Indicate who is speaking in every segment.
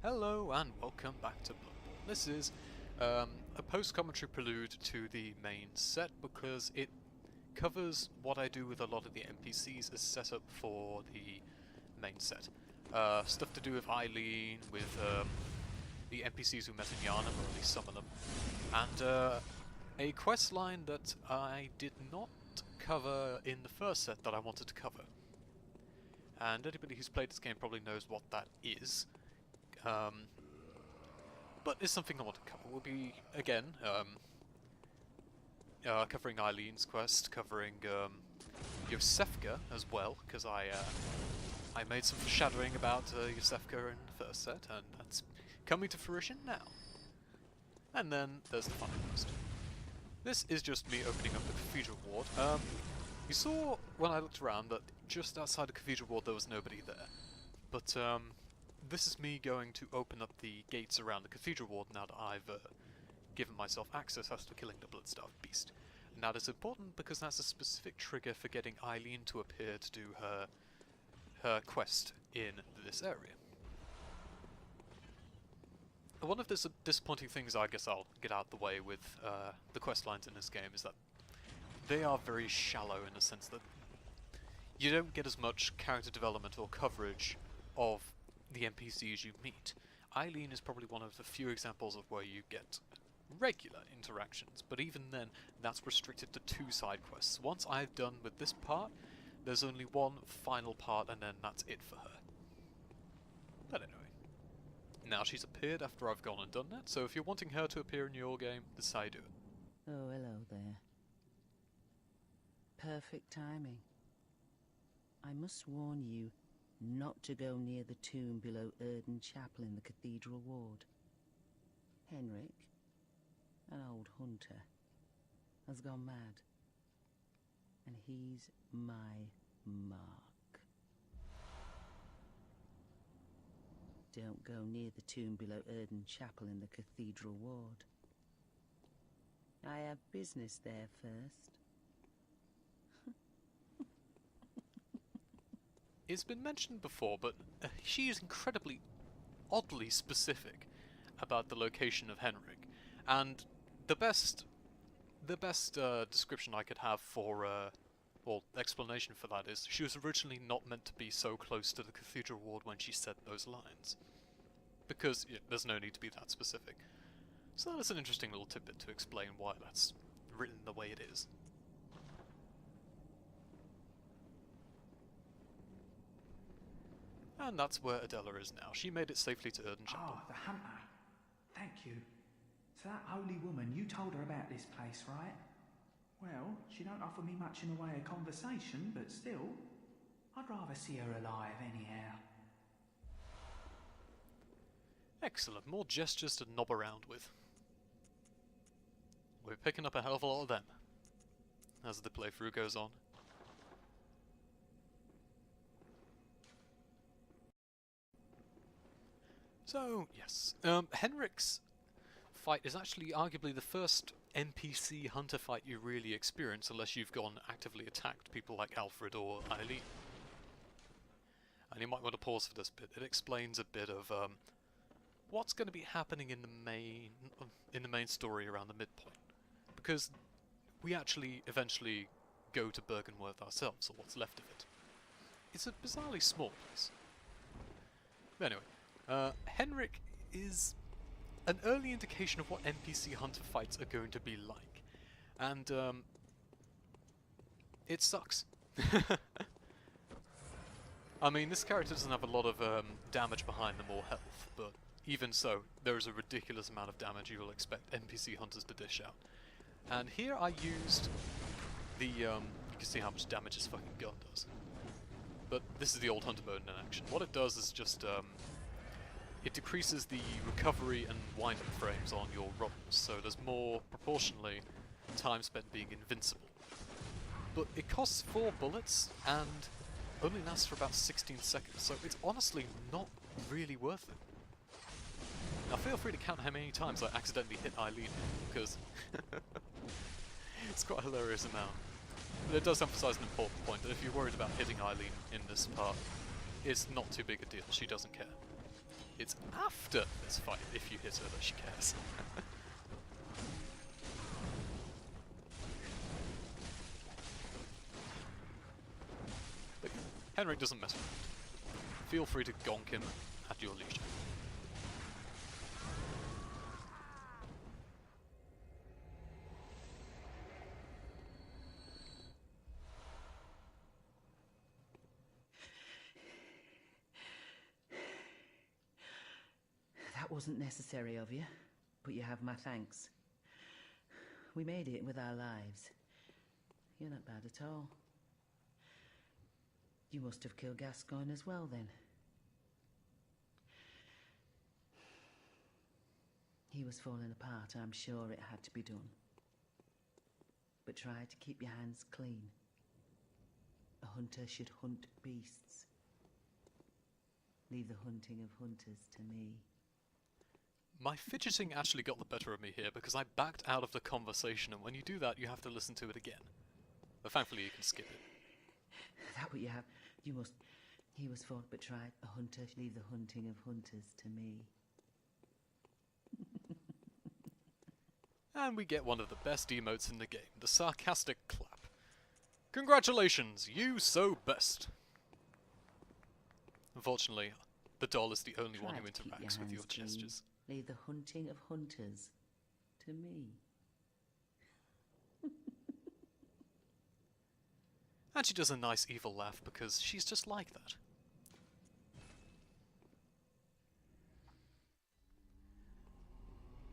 Speaker 1: Hello and welcome back to Bloodborne. This is a post-commentary prelude to the main set because it covers what I do with a lot of the NPCs as setup for the main set. Stuff to do with Eileen, with the NPCs we met in Yarnum, or at least some of them, and a quest line that I did not cover in the first set that I wanted to cover. And anybody who's played this game probably knows what that is. But it's something I want to cover. We'll be, again, covering Eileen's quest, covering Yosefka as well, because I made some foreshadowing about Yosefka in the first set, and that's coming to fruition now. And then there's the final quest. This is just me opening up the Cathedral Ward. You saw when I looked around that just outside the Cathedral Ward there was nobody there, but this is me going to open up the gates around the Cathedral Ward now that I've given myself access after killing the Blood-Starved Beast. And that is important because that's a specific trigger for getting Eileen to appear to do her quest in this area. One of the disappointing things I guess I'll get out of the way with the quest lines in this game is that they are very shallow in the sense that you don't get as much character development or coverage of the NPCs you meet. Eileen is probably one of the few examples of where you get regular interactions, but even then that's restricted to 2 side quests. Once I've done with this part, there's only one final part and then that's it for her. But anyway, now she's appeared after I've gone and done that, so if you're wanting her to appear in your game, this is how you do it.
Speaker 2: Oh, hello there. Perfect timing. I must warn you not to go near the tomb below Erden Chapel in the Cathedral Ward. Henrik, an old hunter, has gone mad, and he's my mark. Don't go near the tomb below Erden Chapel in the Cathedral Ward. I have business there first.
Speaker 1: It's been mentioned before, but she is incredibly, oddly specific about the location of Henrik, and the best description I could have for, or explanation for that is, she was originally not meant to be so close to the Cathedral Ward when she said those lines, because there's no need to be that specific. So that's an interesting little tidbit to explain why that's written the way it is. And that's where Adela is now. She made it safely to Erden Chapel.
Speaker 3: Oh, the hunter. Thank you. So that holy woman, you told her about this place, right? Well, she don't offer me much in the way of conversation, but still, I'd rather see her alive anyhow.
Speaker 1: Excellent. More gestures to knob around with. We're picking up a hell of a lot of them as the playthrough goes on. So, yes, Henrik's fight is actually arguably the first NPC hunter fight you really experience unless you've gone actively attacked people like Alfred or Eileen. And you might want to pause for this bit. It explains a bit of what's going to be happening in the main story around the midpoint. Because we actually eventually go to Bergenworth ourselves, or what's left of it. It's a bizarrely small place. But anyway. Henrik is an early indication of what NPC hunter fights are going to be like, and it sucks. I mean, this character doesn't have a lot of damage behind them or health, but even so, there is a ridiculous amount of damage you will expect NPC hunters to dish out. And here I used the, you can see how much damage this fucking gun does. But this is the old hunter mode in action. What it does is just, it decreases the recovery and wind-up frames on your rolls, so there's more, proportionally, time spent being invincible. But it costs 4 bullets, and only lasts for about 16 seconds, so it's honestly not really worth it. Now feel free to count how many times I accidentally hit Eileen, because it's quite a hilarious amount. But it does emphasise an important point, that if you're worried about hitting Eileen in this part, it's not too big a deal, she doesn't care. It's after this fight, if you hit her, that she cares. But Henrik doesn't mess around. Feel free to gonk him at your leisure.
Speaker 2: That wasn't necessary of you, but you have my thanks. We made it with our lives. You're not bad at all. You must have killed Gascoigne as well, then. He was falling apart, I'm sure it had to be done. But try to keep your hands clean. A hunter should hunt beasts. Leave the hunting of hunters to me.
Speaker 1: My fidgeting actually got the better of me here because I backed out of the conversation, and when you do that, you have to listen to it again. But thankfully, you can skip it.
Speaker 2: That what you have? You must... He was fought but tried. A hunter, leave the hunting of hunters to me.
Speaker 1: And we get one of the best emotes in the game, the sarcastic clap. Congratulations, you so best! Unfortunately, the doll is the only one who interacts with your gestures.
Speaker 2: Leave the hunting of hunters to me.
Speaker 1: And she does a nice evil laugh because she's just like that.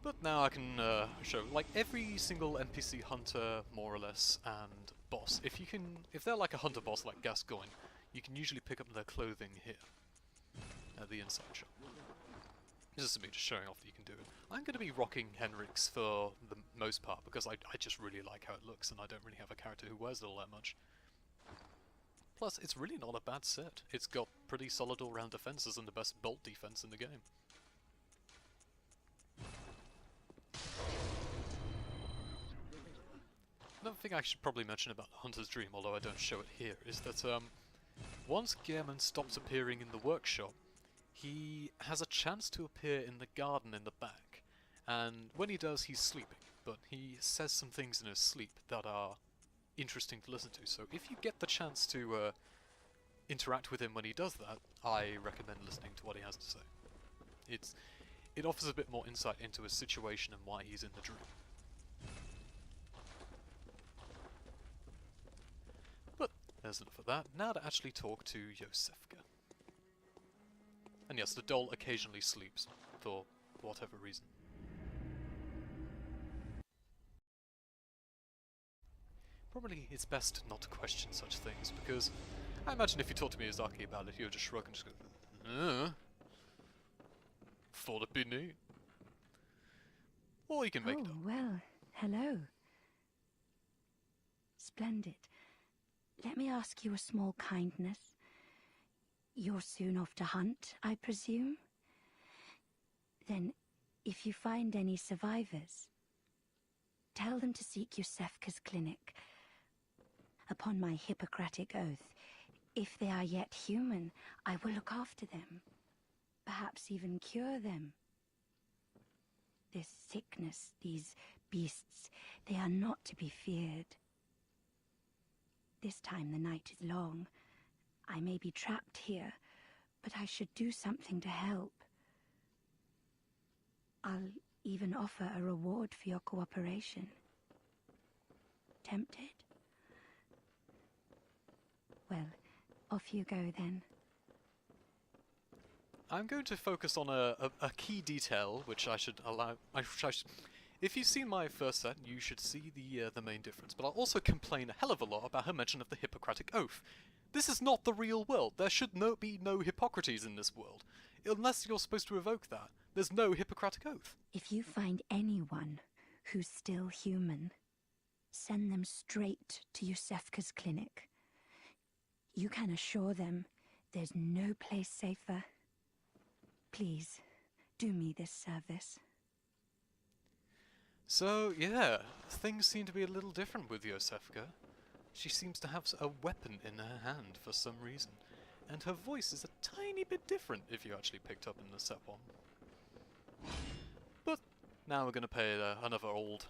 Speaker 1: But now I can show, like, every single NPC hunter, more or less, and boss. If they're like a hunter boss like Gascoigne, you can usually pick up their clothing here, at the inside shop. This is me just showing off that you can do it. I'm going to be rocking Henrik's for the most part, because I just really like how it looks, and I don't really have a character who wears it all that much. Plus, it's really not a bad set. It's got pretty solid all-round defenses and the best bolt defense in the game. Another thing I should probably mention about the Hunter's Dream, although I don't show it here, is that once Gehrman stops appearing in the workshop, he has a chance to appear in the garden in the back, and when he does, he's sleeping, but he says some things in his sleep that are interesting to listen to, so if you get the chance to interact with him when he does that, I recommend listening to what he has to say. It offers a bit more insight into his situation and why he's in the dream. But there's enough of that. Now to actually talk to Iosefka. And yes, the doll occasionally sleeps, for whatever reason. Probably it's best not to question such things, because I imagine if you talk to Miyazaki about it, he'll just shrug and just go, thought it'd be neat. Or you can make it up.
Speaker 4: Well, hello. Splendid. Let me ask you a small kindness. You're soon off to hunt, I presume? Then, if you find any survivors, tell them to seek Iosefka's clinic. Upon my Hippocratic oath, if they are yet human, I will look after them. Perhaps even cure them. This sickness, these beasts, they are not to be feared. This time the night is long. I may be trapped here, but I should do something to help. I'll even offer a reward for your cooperation. Tempted? Well, off you go then.
Speaker 1: I'm going to focus on a key detail, which I should allow. If you've seen my first set, you should see the main difference. But I'll also complain a hell of a lot about her mention of the Hippocratic Oath. This is not the real world. There should be no Hippocrates in this world, unless you're supposed to evoke that. There's no Hippocratic Oath.
Speaker 4: If you find anyone who's still human, send them straight to Iosefka's clinic. You can assure them there's no place safer. Please, do me this service.
Speaker 1: So, yeah, things seem to be a little different with Iosefka. She seems to have a weapon in her hand for some reason. and her voice is a tiny bit different if you actually picked up in the set one. But now we're going to pay another old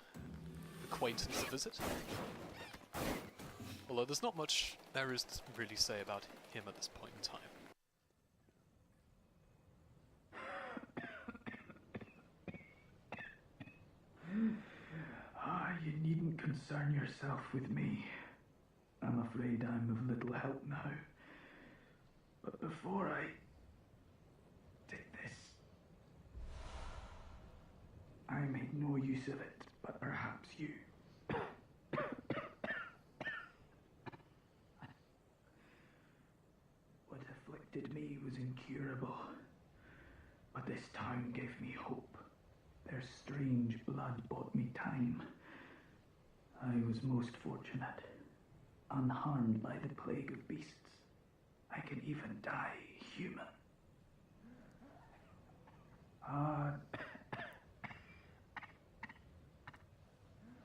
Speaker 1: acquaintance a visit. Although there's not much there is to really say about him at this point in time.
Speaker 3: You needn't concern yourself with me. I'm afraid I'm of little help now. But before I did this, I made no use of it, but perhaps you. What afflicted me was incurable, but this town gave me hope. Their strange blood bought me time. I was most fortunate, unharmed by the plague of beasts. I can even die human.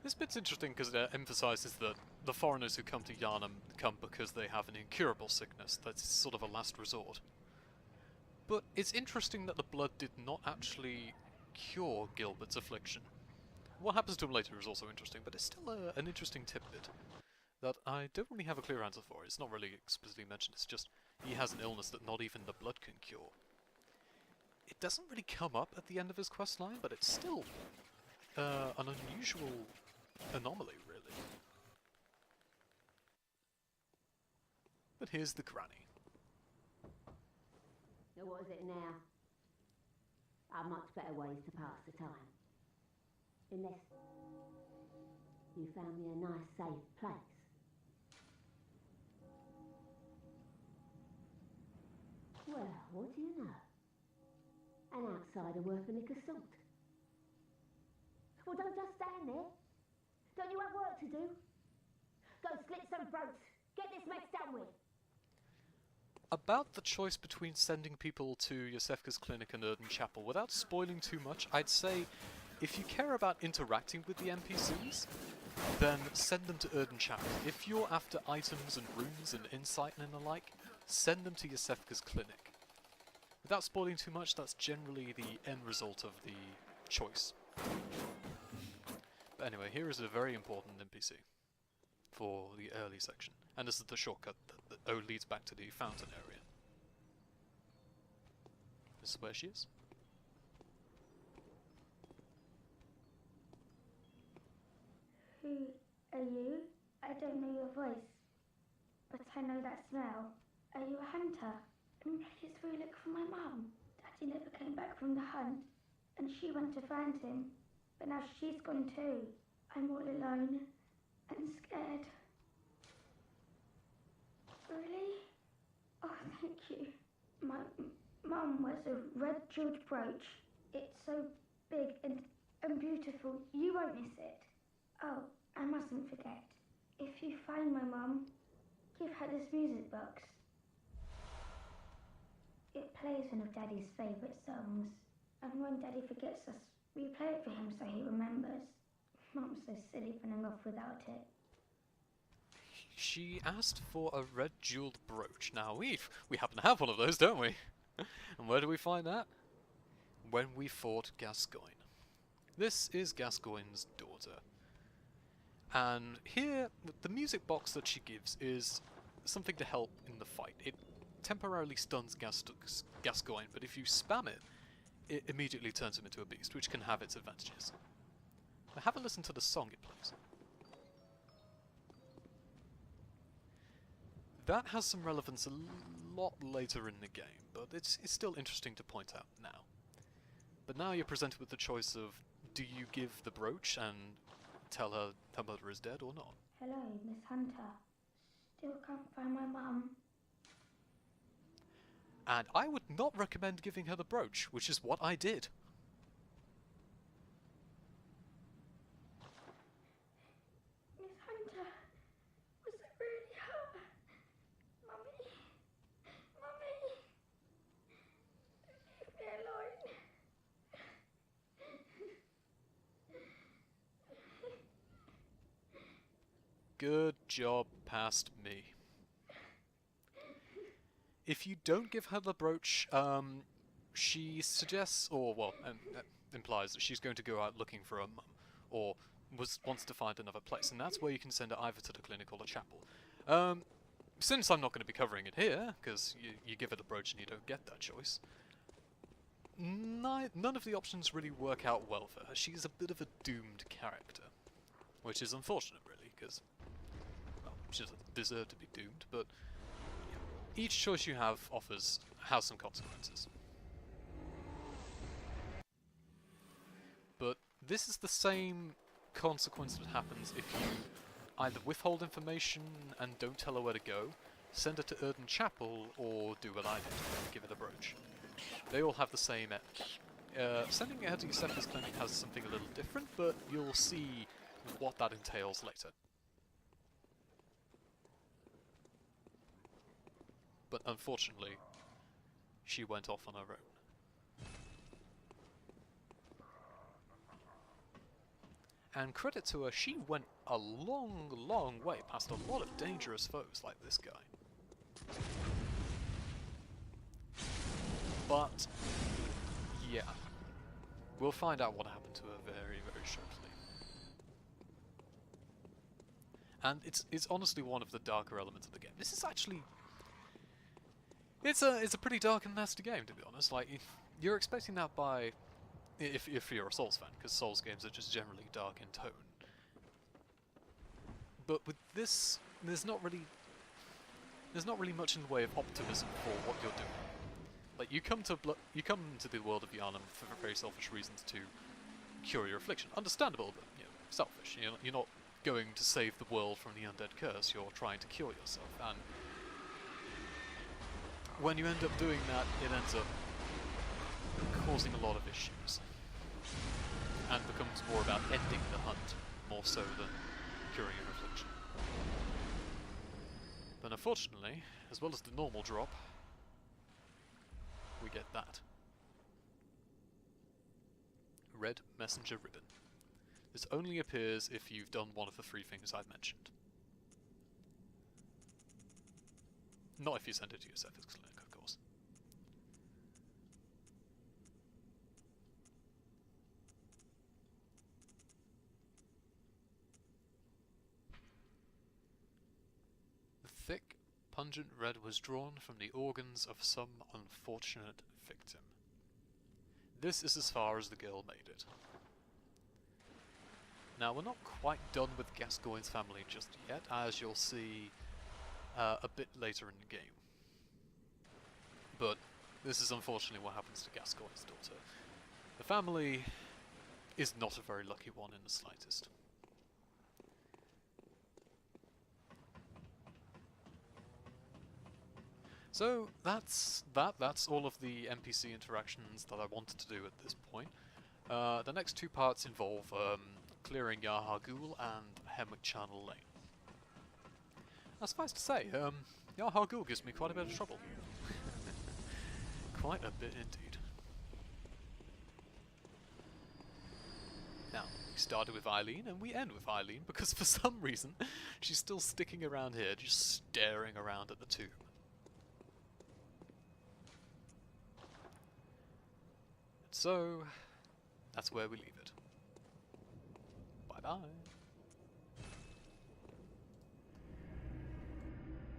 Speaker 1: This bit's interesting because it emphasises that the foreigners who come to Yharnam come because they have an incurable sickness. That's sort of a last resort. But it's interesting that the blood did not actually cure Gilbert's affliction. What happens to him later is also interesting, but it's still an interesting tidbit that I don't really have a clear answer for. It's not really explicitly mentioned, it's just he has an illness that not even the blood can cure. It doesn't really come up at the end of his questline, but it's still an unusual anomaly, really. But here's the granny.
Speaker 5: So what is it now? Are much better ways to pass the time. Unless you found me a nice, safe place. Well, what do you know? An outsider worth a lick of salt. Well, don't just stand there. Don't you have work to do? Go slit some throats. Get this mess done with.
Speaker 1: About the choice between sending people to Yosefka's clinic and Erden Chapel, without spoiling too much, I'd say if you care about interacting with the NPCs, then send them to Erden Chapel. If you're after items and runes and insight and the like, send them to Yosefka's clinic. Without spoiling too much, that's generally the end result of the choice. But anyway, here is a very important NPC for the early section. And this is the shortcut that leads back to the fountain area. This is where she is.
Speaker 6: Who are you? I don't know your voice, but I know that smell. Are you a hunter? In place where you look for my mum. Daddy never came back from the hunt, and she went to find him, but now she's gone too. I'm all alone and scared. Really? Oh, thank you. My mum wears a red jeweled brooch. It's so big and beautiful. You won't miss it. Oh, I mustn't forget. If you find my mum, give her this music box. It plays one of Daddy's favourite songs. And when Daddy forgets us, we play it for him so he remembers. Mum's so silly running off without it.
Speaker 1: She asked for a red jeweled brooch. Now we happen to have one of those, don't we? And where do we find that? When we fought Gascoigne. This is Gascoigne's daughter. And here, the music box that she gives is something to help in the fight. It temporarily stuns Gascoigne, but if you spam it, it immediately turns him into a beast, which can have its advantages. Now have a listen to the song it plays. That has some relevance a lot later in the game, but it's still interesting to point out now. But now you're presented with the choice of, do you give the brooch and tell her her mother is dead or not?
Speaker 6: Hello, Miss Hunter. Still can't find my mum.
Speaker 1: And I would not recommend giving her the brooch, which is what I did.
Speaker 6: Miss Hunter, was it really her? Mummy? Mummy? Leave me alone.
Speaker 1: Good job past me. If you don't give her the brooch, she suggests, or well, implies that she's going to go out looking for her mum, or wants to find another place, and that's where you can send her either to the clinic or the chapel. Since I'm not going to be covering it here, because you give her the brooch and you don't get that choice, none of the options really work out well for her. She's a bit of a doomed character, which is unfortunate, really, because, well, she doesn't deserve to be doomed, but each choice you have has some consequences. But this is the same consequence that happens if you either withhold information and don't tell her where to go, send her to Erden Chapel, or do what I did, give her the brooch. They all have the same end. Sending her to Yosef's clinic has something a little different, but you'll see what that entails later. But unfortunately, she went off on her own. And credit to her, she went a long, long way past a lot of dangerous foes like this guy. But, yeah. We'll find out what happened to her very, very shortly. And it's honestly one of the darker elements of the game. This is actually... It's a pretty dark and nasty game, to be honest. Like, you're expecting that by... If you're a Souls fan, because Souls games are just generally dark in tone. But with this, there's not really much in the way of optimism for what you're doing. Like, you come to the world of Yharnam for very selfish reasons to cure your affliction. Understandable, but selfish. You're not going to save the world from the undead curse. You're trying to cure yourself, and when you end up doing that, it ends up causing a lot of issues, and becomes more about ending the hunt, more so than curing your affliction. But unfortunately, as well as the normal drop, we get that. Red Messenger Ribbon. This only appears if you've done one of the 3 things I've mentioned. Not if you send it to Yosef's clinic, of course. The thick, pungent red was drawn from the organs of some unfortunate victim. This is as far as the girl made it. Now, we're not quite done with Gascoigne's family just yet, as you'll see a bit later in the game. But this is unfortunately what happens to Gascoigne's daughter. The family is not a very lucky one in the slightest. So that's all of the NPC interactions that I wanted to do at this point. The next 2 parts involve clearing Yahar Ghul and Hemwick Charnel Lane. Now, suffice to say, Yahar Ghul gives me quite a bit of trouble. Quite a bit indeed. Now, we started with Eileen and we end with Eileen because for some reason she's still sticking around here, just staring around at the tomb. So, that's where we leave it. Bye-bye.